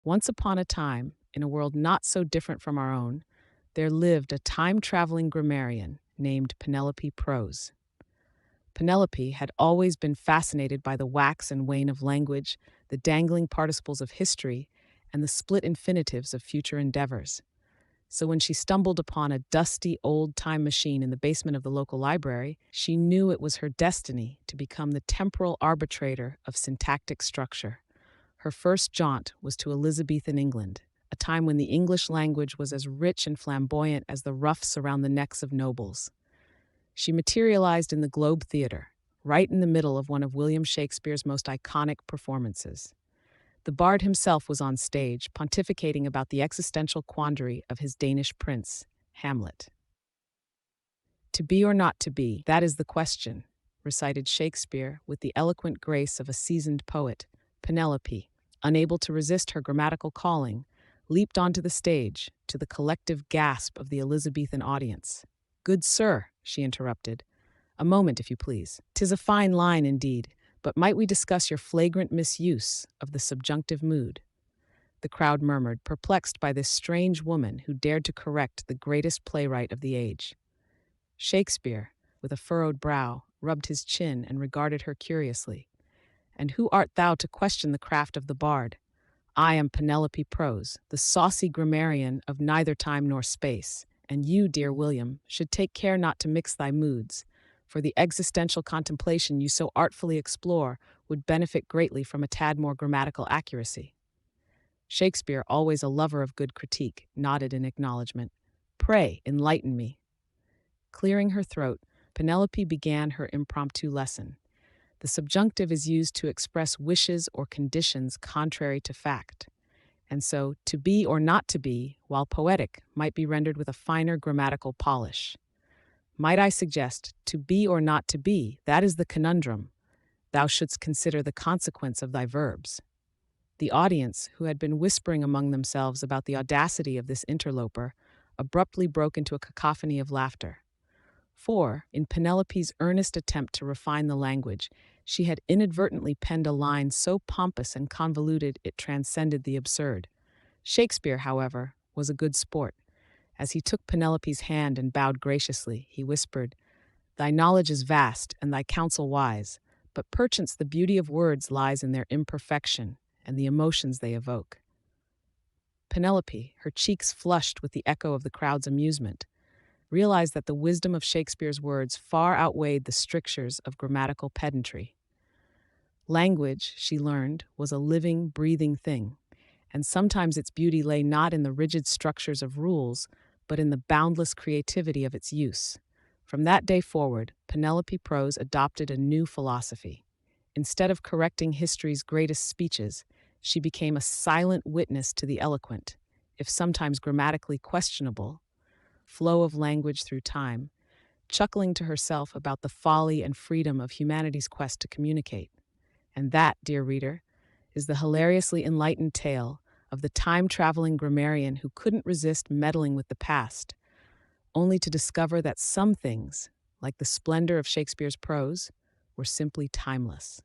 Once upon a time, in a world not so different from our own, there lived a time-traveling grammarian named Penelope Prose. Penelope had always been fascinated by the wax and wane of language, the dangling participles of history, and the split infinitives of future endeavors. So when she stumbled upon a dusty old time machine in the basement of the local library, she knew it was her destiny to become the temporal arbitrator of syntactic structure. Her first jaunt was to Elizabethan England, a time when the English language was as rich and flamboyant as the ruffs around the necks of nobles. She materialized in the Globe Theatre, right in the middle of one of William Shakespeare's most iconic performances. The bard himself was on stage, pontificating about the existential quandary of his Danish prince, Hamlet. To be or not to be, that is the question, recited Shakespeare with the eloquent grace of a seasoned poet. Penelope, unable to resist her grammatical calling, leaped onto the stage, to the collective gasp of the Elizabethan audience. "Good sir," she interrupted, "a moment, if you please. 'Tis a fine line, indeed, but might we discuss your flagrant misuse of the subjunctive mood?" The crowd murmured, perplexed by this strange woman who dared to correct the greatest playwright of the age. Shakespeare, with a furrowed brow, rubbed his chin and regarded her curiously. "And who art thou to question the craft of the bard? I am Penelope Prose, the saucy grammarian of neither time nor space, and you, dear William, should take care not to mix thy moods, for the existential contemplation you so artfully explore would benefit greatly from a tad more grammatical accuracy." Shakespeare, always a lover of good critique, nodded in acknowledgement. "Pray, enlighten me." Clearing her throat, Penelope began her impromptu lesson. The subjunctive is used to express wishes or conditions contrary to fact. And so, to be or not to be, while poetic, might be rendered with a finer grammatical polish. Might I suggest, to be or not to be, that is the conundrum. Thou shouldst consider the consequence of thy verbs. The audience, who had been whispering among themselves about the audacity of this interloper, abruptly broke into a cacophony of laughter. For, in Penelope's earnest attempt to refine the language, she had inadvertently penned a line so pompous and convoluted it transcended the absurd. Shakespeare, however, was a good sport. As he took Penelope's hand and bowed graciously, he whispered, "Thy knowledge is vast, and thy counsel wise, but perchance the beauty of words lies in their imperfection and the emotions they evoke." Penelope, her cheeks flushed with the echo of the crowd's amusement, realized that the wisdom of Shakespeare's words far outweighed the strictures of grammatical pedantry. Language, she learned, was a living, breathing thing, and sometimes its beauty lay not in the rigid structures of rules, but in the boundless creativity of its use. From that day forward, Penelope Prose adopted a new philosophy. Instead of correcting history's greatest speeches, she became a silent witness to the eloquent, if sometimes grammatically questionable, flow of language through time, chuckling to herself about the folly and freedom of humanity's quest to communicate. And that, dear reader, is the hilariously enlightened tale of the time-traveling grammarian who couldn't resist meddling with the past, only to discover that some things, like the splendor of Shakespeare's prose, were simply timeless.